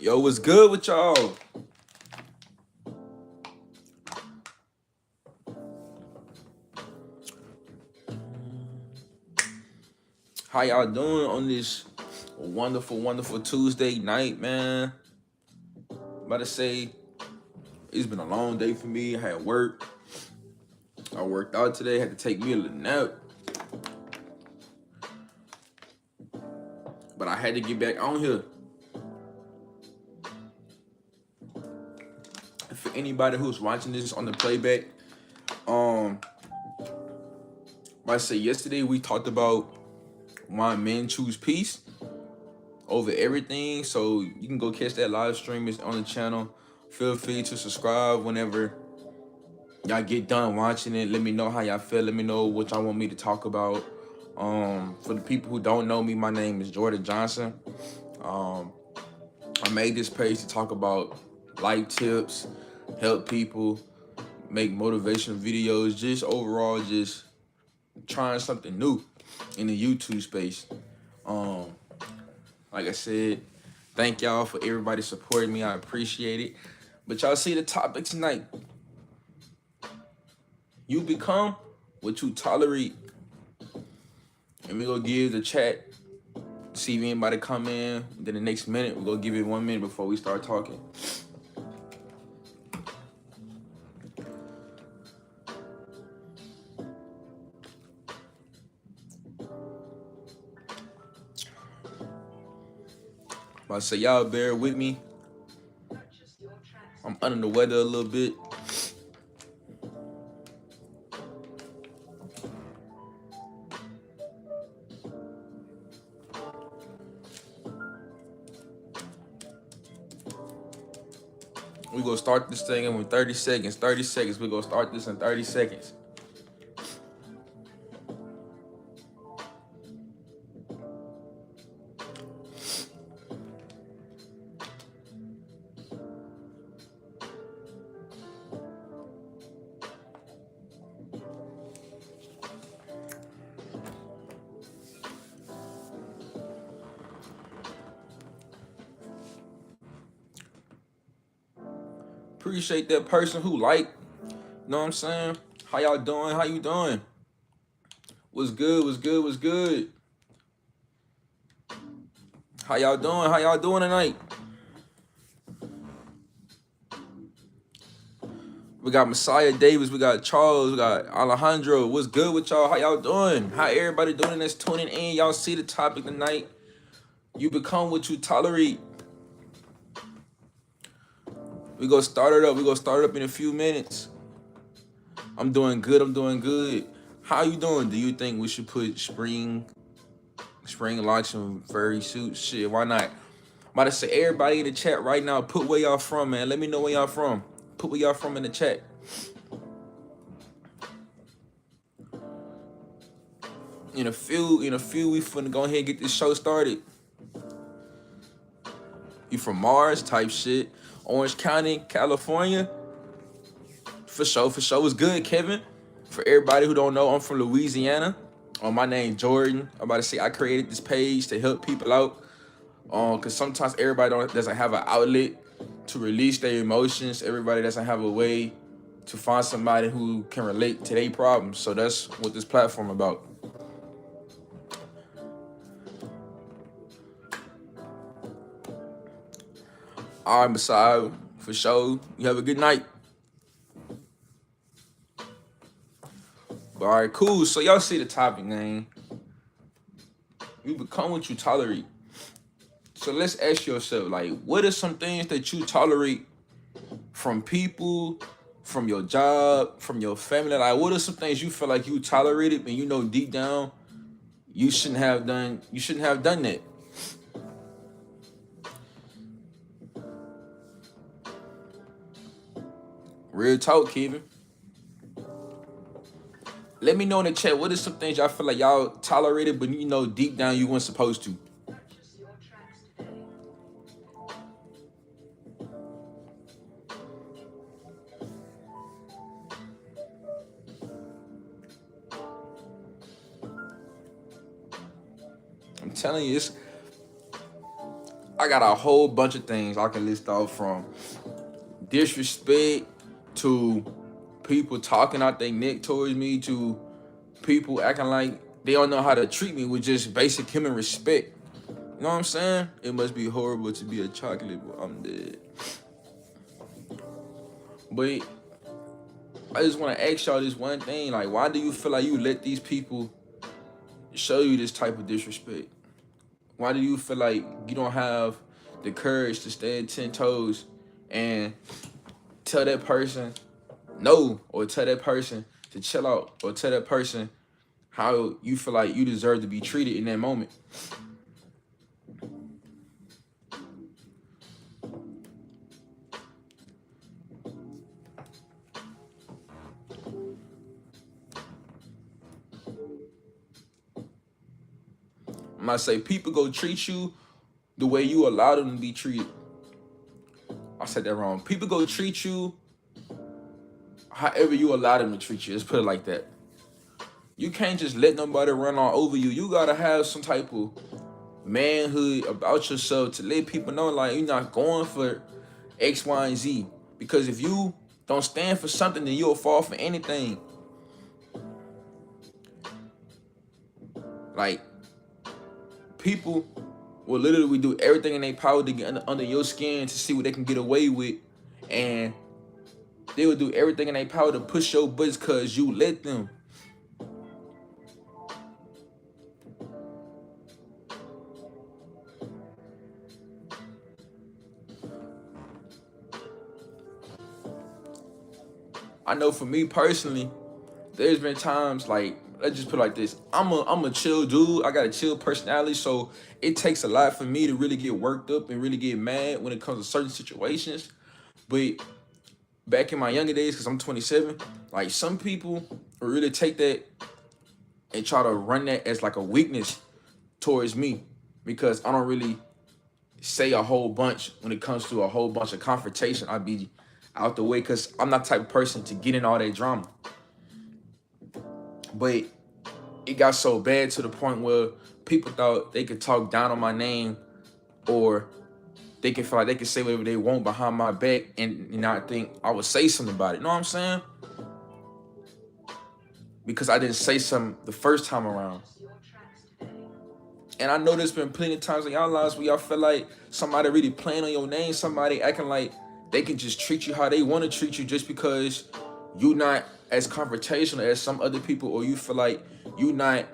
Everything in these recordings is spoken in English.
Yo, what's good with y'all? How y'all doing on this wonderful Tuesday night, man? About to say, it's been a long day for me. I had work. I worked out today. Had to take me a little nap. But I had to get back on here. For anybody who's watching this on the playback, I say yesterday we talked about why men choose peace over everything. So you can go catch that live stream. It's on the channel. Feel free to subscribe whenever y'all get done watching it. Let me know how y'all feel. Let me know what y'all want me to talk about. For the people who don't know me, my name is Jordan Johnson. I made this page to talk about life tips, help people, make motivational videos, just overall just trying something new in the YouTube space. Like I said, thank y'all for everybody supporting me. I appreciate it. But y'all see the topic tonight. You become what you tolerate. And we gonna give the chat, see if anybody come in. Then the next minute, we're gonna give it 1 minute before we start talking. I say y'all bear with me. I'm under the weather a little bit. We gonna start this thing in 30 seconds. 30 seconds. We gonna start this in 30 seconds. Appreciate that person who like. You know what I'm saying? How y'all doing? How you doing? What's good? What's good? What's good? How y'all doing? How y'all doing tonight? We got Messiah Davis, we got Charles, we got Alejandro. What's good with y'all? How y'all doing? How everybody doing that's tuning in? Y'all see the topic tonight. You become what you tolerate. We gonna start it up. We gonna start it up in a few minutes. I'm doing good. I'm doing good. How you doing? Do you think we should put spring locks and furry suits? Shit, why not? I'm about to say everybody in the chat right now, put where y'all from, man. Let me know where y'all from. Put where y'all from in the chat. In a few, we finna go ahead and get this show started. You from Mars type shit. Orange County, California. For sure. It's good, Kevin. For everybody who don't know, I'm from Louisiana. My name Jordan. I'm about to say I created this page to help people out. Cause sometimes everybody doesn't have an outlet to release their emotions. Everybody doesn't have a way to find somebody who can relate to their problems. So that's what this platform about. All right, Messiah, for sure. You have a good night. All right, cool. So y'all see the topic, man. You become what you tolerate. So let's ask yourself, like, what are some things that you tolerate from people, from your job, from your family? Like, what are some things you feel like you tolerated, and you know deep down you shouldn't have done that? Real talk, Kevin. Let me know in the chat, what are some things y'all feel like y'all tolerated, but you know deep down you weren't supposed to? I'm telling you, I got a whole bunch of things I can list off, from disrespect to people talking out their neck towards me to people acting like they don't know how to treat me with just basic human respect. You know what I'm saying? It must be horrible to be a chocolate, but I'm dead. But I just want to ask y'all this one thing. Like, why do you feel like you let these people show you this type of disrespect? Why do you feel like you don't have the courage to stand 10 toes and tell that person no, or tell that person to chill out, or tell that person how you feel like you deserve to be treated in that moment? I'm not say people go treat you the way you allow them to be treated. I said that wrong. People go treat you however you allow them to treat you. Let's put it like that. You can't just let nobody run all over you. You gotta have some type of manhood about yourself to let people know, like, you're not going for X, Y, and Z. Because if you don't stand for something, then you'll fall for anything. Like, people will literally do everything in their power to get under your skin to see what they can get away with. And they will do everything in their power to push your buttons because you let them. I know for me personally, there's been times, like, let's just put it like this. I'm a chill dude. I got a chill personality, so it takes a lot for me to really get worked up and really get mad when it comes to certain situations. But back in my younger days, because I'm 27, like, some people really take that and try to run that as like a weakness towards me, because I don't really say a whole bunch when it comes to a whole bunch of confrontation. I'd be out the way because I'm not the type of person to get in all that drama. But it got so bad to the point where people thought they could talk down on my name, or they can feel like they can say whatever they want behind my back and not think I would say something about it. You know what I'm saying? Because I didn't say something the first time around. And I know there's been plenty of times in y'all lives where y'all feel like somebody really playing on your name, somebody acting like they can just treat you how they want to treat you just because you not as confrontational as some other people, or you feel like you not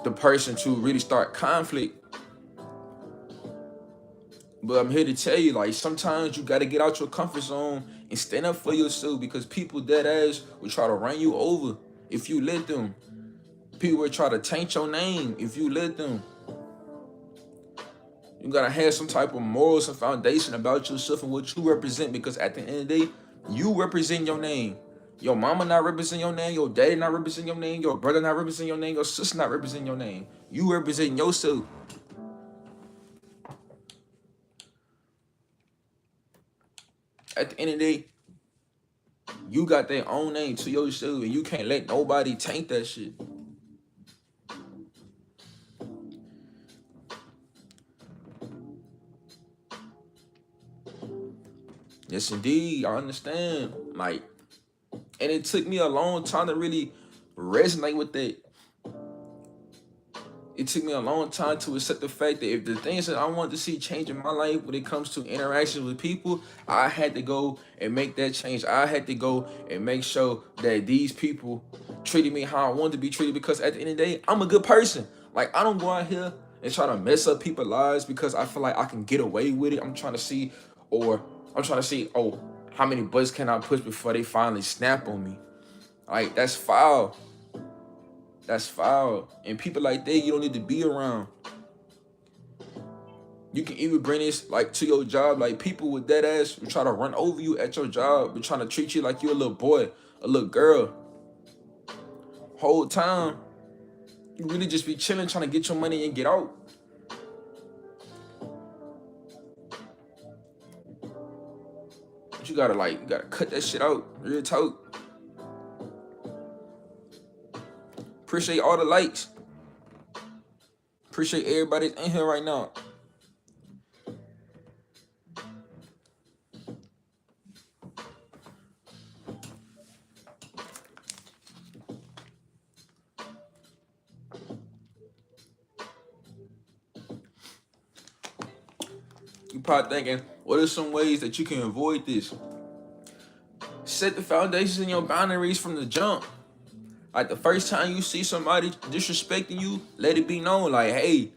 the person to really start conflict. But I'm here to tell you, like, sometimes you got to get out your comfort zone and stand up for yourself, because people dead ass will try to run you over if you let them. People will try to taint your name if you let them. You gotta have some type of morals and foundation about yourself and what you represent, because at the end of the day, you represent your name. Your mama not represent your name, your daddy not represent your name, your brother not represent your name, your sister not represent your name. You represent yourself. At the end of the day, you got that own name to yourself, and you can't let nobody taint that shit. Yes, indeed, I understand. Like, and it took me a long time to really resonate with that. It took me a long time to accept the fact that if the things that I wanted to see change in my life when it comes to interactions with people, I had to go and make that change. I had to go and make sure that these people treated me how I wanted to be treated, because at the end of the day, I'm a good person. Like, I don't go out here and try to mess up people's lives because I feel like I can get away with it. I'm trying to see, oh, how many butts can I push before they finally snap on me? Like, that's foul. That's foul. And people like that, you don't need to be around. You can even bring this, like, to your job. Like, people with that ass will try to run over you at your job, but trying to treat you like you're a little boy, a little girl. Whole time, you really just be chilling, trying to get your money and get out. But you gotta cut that shit out. Real talk. Appreciate all the likes. Appreciate everybody in here right now. You probably thinking, what are some ways that you can avoid this? Set the foundations and your boundaries from the jump. Like the first time you see somebody disrespecting you, let it be known, like, hey,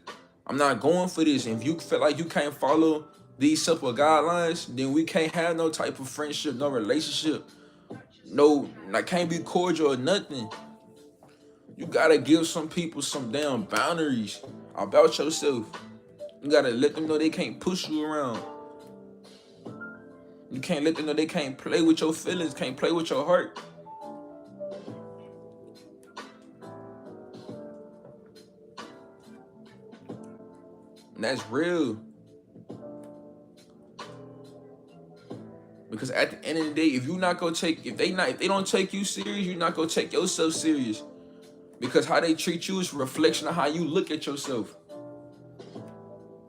I'm not going for this. And if you feel like you can't follow these simple guidelines, then we can't have no type of friendship, no relationship, no, I can't be cordial or nothing. You gotta give some people some damn boundaries about yourself. You gotta let them know they can't push you around. You can't let them know they can't play with your feelings, can't play with your heart. And that's real. Because at the end of the day, if they don't take you serious, you're not gonna take yourself serious. Because how they treat you is a reflection of how you look at yourself.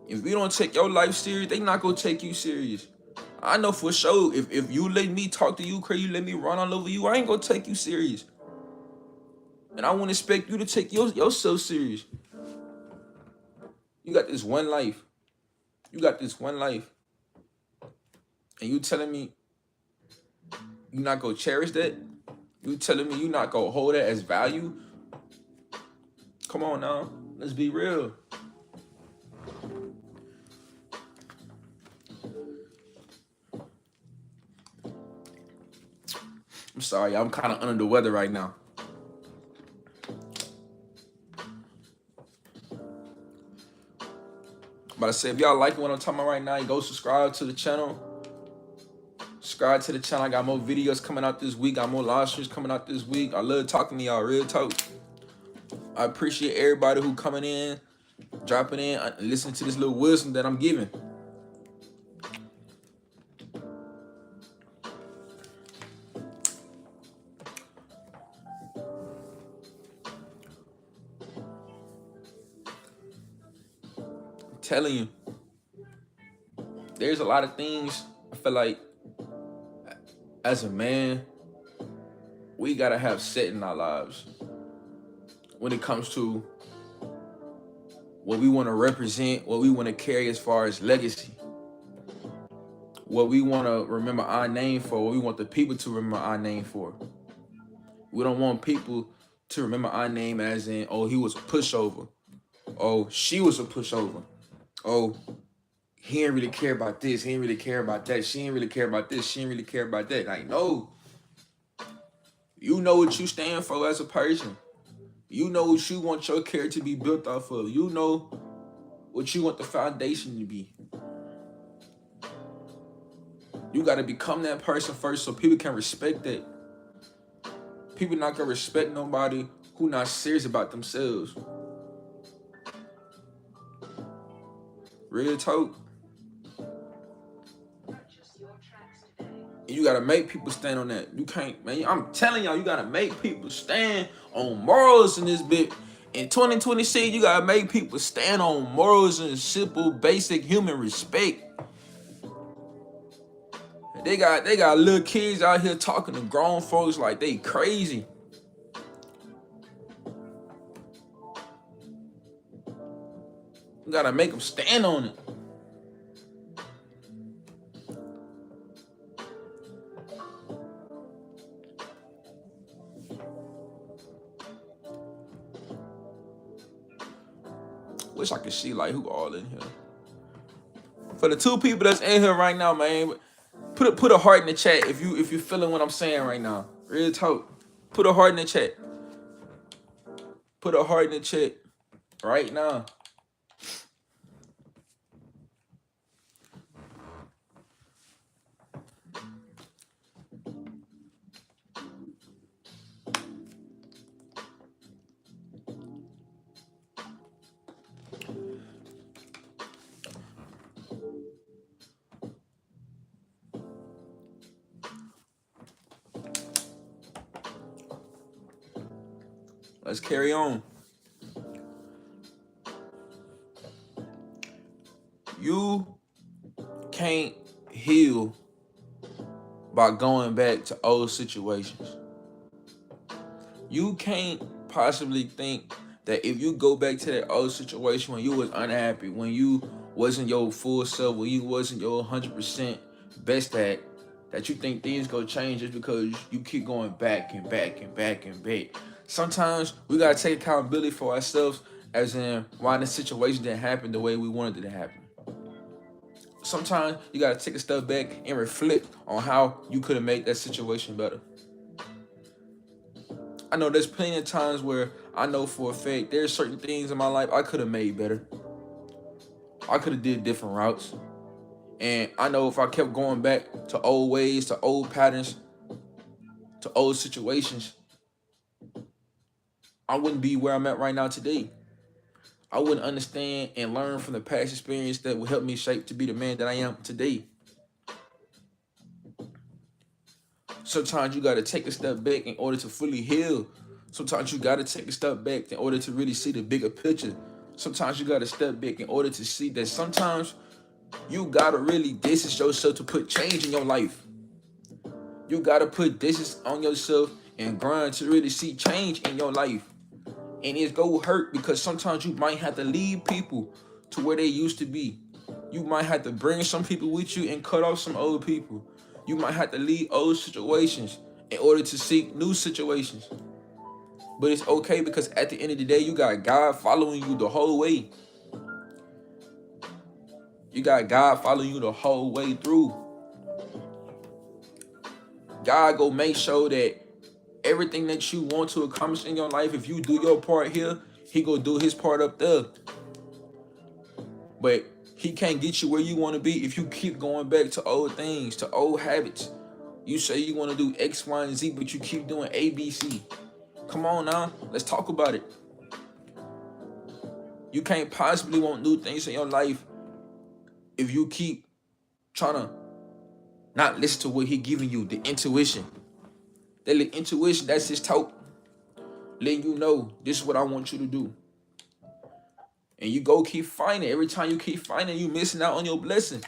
If you don't take your life serious, they not gonna take you serious. I know for sure, if you let me talk to you crazy, you let me run all over you, I ain't gonna take you serious. And I wouldn't expect you to take yourself serious. You got this one life. You got this one life. And you telling me you not gonna cherish that? You telling me you not gonna hold that as value? Come on now, let's be real. I'm sorry, I'm kind of under the weather right now. But I said, if y'all liking what I'm talking about right now, you go subscribe to the channel. Subscribe to the channel. I got more videos coming out this week. Got more live streams coming out this week. I love talking to y'all, real talk. I appreciate everybody who coming in, dropping in, and listening to this little wisdom that I'm giving. I'm telling you, there's a lot of things I feel like as a man, we gotta have set in our lives when it comes to what we want to represent, what we want to carry as far as legacy, what we want to remember our name for, what we want the people to remember our name for. We don't want people to remember our name as in, oh, he was a pushover. Oh, she was a pushover. Oh, he didn't really care about this. He didn't really care about that. She didn't really care about this. She didn't really care about that. Like, no. You know what you stand for as a person. You know what you want your character to be built off of. You know what you want the foundation to be. You got to become that person first so people can respect that. People not going to respect nobody who not serious about themselves. Real talk. And you got to make people stand on that. You can't, man. I'm telling y'all, you got to make people stand on morals in this bit. In 2026, you got to make people stand on morals and simple, basic human respect. They got little kids out here talking to grown folks like they crazy. You gotta make them stand on it. Wish I could see like who all in here. For the 2 people that's in here right now, man, put a heart in the chat if you feeling what I'm saying right now. Real talk. Put a heart in the chat. Put a heart in the chat right now. Let's carry on. You can't heal by going back to old situations. You can't possibly think that if you go back to that old situation when you was unhappy, when you wasn't your full self, or you wasn't your 100% best at, that you think things gonna change just because you keep going back and back and back and back. Sometimes we gotta take accountability for ourselves, as in why the situation didn't happen the way we wanted it to happen. Sometimes you gotta take a step back and reflect on how you could have made that situation better. I know there's plenty of times where I know for a fact there's certain things in my life I could have made better. I could have did different routes. And I know if I kept going back to old ways, to old patterns, to old situations, I wouldn't be where I'm at right now today. I wouldn't understand and learn from the past experience that would help me shape to be the man that I am today. Sometimes you got to take a step back in order to fully heal. Sometimes you got to take a step back in order to really see the bigger picture. Sometimes you got to step back in order to see that sometimes you got to really distance yourself to put change in your life. You got to put distance on yourself and grind to really see change in your life. And it's go hurt because sometimes you might have to leave people to where they used to be. You might have to bring some people with you and cut off some old people. You might have to leave old situations in order to seek new situations. But it's okay because at the end of the day, you got God following you the whole way. You got God following you the whole way through. God go make sure that everything that you want to accomplish in your life, if you do your part here, he go do his part up there. But he can't get you where you want to be if you keep going back to old things, to old habits. You say you want to do X, Y, and Z, but you keep doing A, B, C. Come on now, let's talk about it. You can't possibly want new things in your life if you keep trying to not listen to what he giving you, the intuition. That little intuition, that's his talk. Letting you know, this is what I want you to do. And you go keep fighting. Every time you keep fighting, you missing out on your blessing.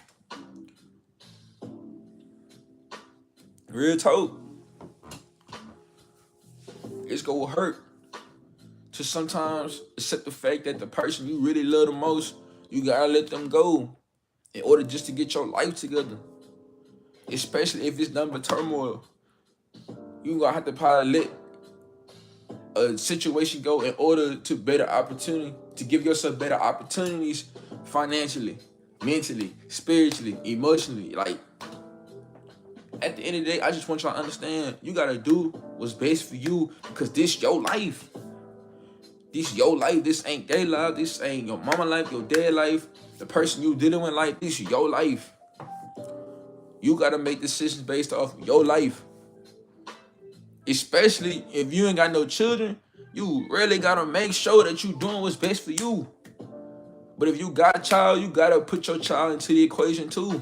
Real talk. It's gonna hurt to sometimes accept the fact that the person you really love the most, you gotta let them go in order just to get your life together. Especially if it's nothing but turmoil. You gonna have to probably let a situation go in order to better opportunity, to give yourself better opportunities financially, mentally, spiritually, emotionally. Like, at the end of the day, I just want y'all to understand, you gotta do what's best for you because this your life. This your life. This ain't their life. This ain't your mama life, your dad life, the person you dealing with life. This is your life. You gotta make decisions based off your life. Especially if you ain't got no children, you really gotta make sure that you doing what's best for you. But if you got a child, you gotta put your child into the equation too.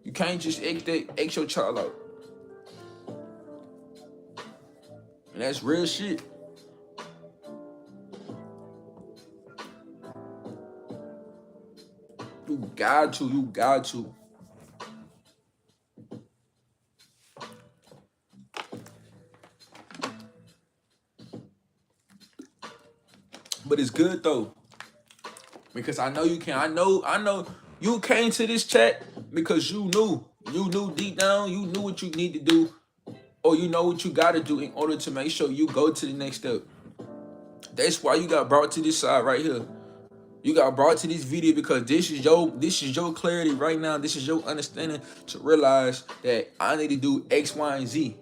You can't just X your child out. And that's real shit. You got to. But it's good though. Because I know you can. I know you came to this chat because you knew deep down, you knew what you need to do, or you know what you gotta do in order to make sure you go to the next step. That's why you got brought to this side right here. You got brought to this video because this is your clarity right now. This is your understanding to realize that I need to do X, Y, and Z.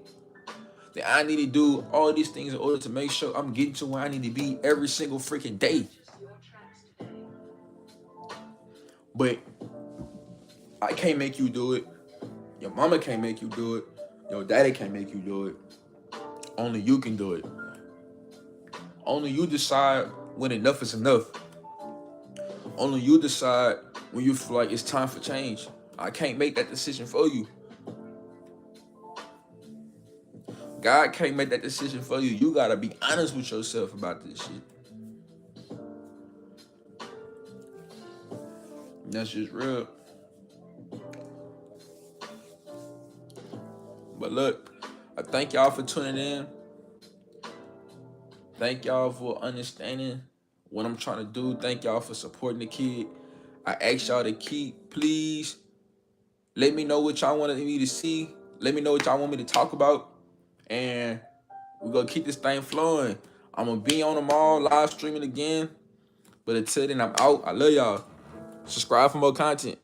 That I need to do all these things in order to make sure I'm getting to where I need to be every single freaking day. But I can't make you do it. Your mama can't make you do it. Your daddy can't make you do it. Only you can do it. Only you decide when enough is enough. Only you decide when you feel like it's time for change. I can't make that decision for you. God can't make that decision for you. You gotta be honest with yourself about this shit. That's just real. But look, I thank y'all for tuning in. Thank y'all for understanding what I'm trying to do. Thank y'all for supporting the kid. I ask y'all to please let me know what y'all wanted me to see. Let me know what y'all want me to talk about. And we're gonna keep this thing flowing. I'm gonna be on them all, live streaming again. But until then, I'm out. I love y'all. Subscribe for more content.